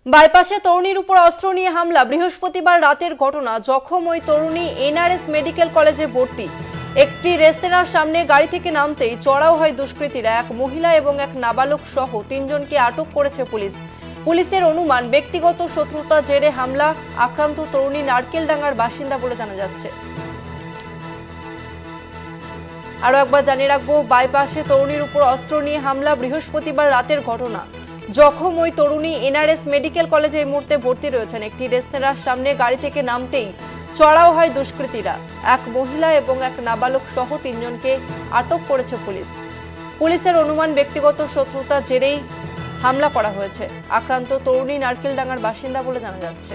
বাইপাসে তরুণীর উপর অস্ত্র নিয়ে হামলা। বৃহস্পতিবার রাতের ঘটনা। জখম ওই তরুণী এনআরএস মেডিকেল কলেজে ভর্তি। একটি রেস্তোরাঁর সামনে গাড়ি থেকে নামতেই চড়াও হয় দুষ্কৃতীরা। এক মহিলা এবং এক নাবালক সহ তিনজনকে আটক করেছে পুলিশ। পুলিশের অনুমান ব্যক্তিগত শত্রুতার জেরে হামলা। আক্রান্ত তরুণী নারকেলডাঙ্গার বাসিন্দা বলে জানা যাচ্ছে। আরও একবার জানিয়ে রাখবো, বাইপাসে তরুণীর উপর অস্ত্র নিয়ে হামলা। বৃহস্পতিবার রাতের ঘটনা। জখম ওই তরুণী এনআরএস মেডিকেল কলেজে এই মুহূর্তে ভর্তি রয়েছেন। একটি রেস্তোরাঁর সামনে গাড়ি থেকে নামতেই চড়াও হয় দুষ্কৃতীরা। এক মহিলা এবং এক নাবালক সহ তিনজনকে আটক করেছে পুলিশ। পুলিশের অনুমান ব্যক্তিগত শত্রুতার জেরেই হামলা করা হয়েছে। আক্রান্ত তরুণী নারকেলডাঙ্গার বাসিন্দা বলে জানা যাচ্ছে।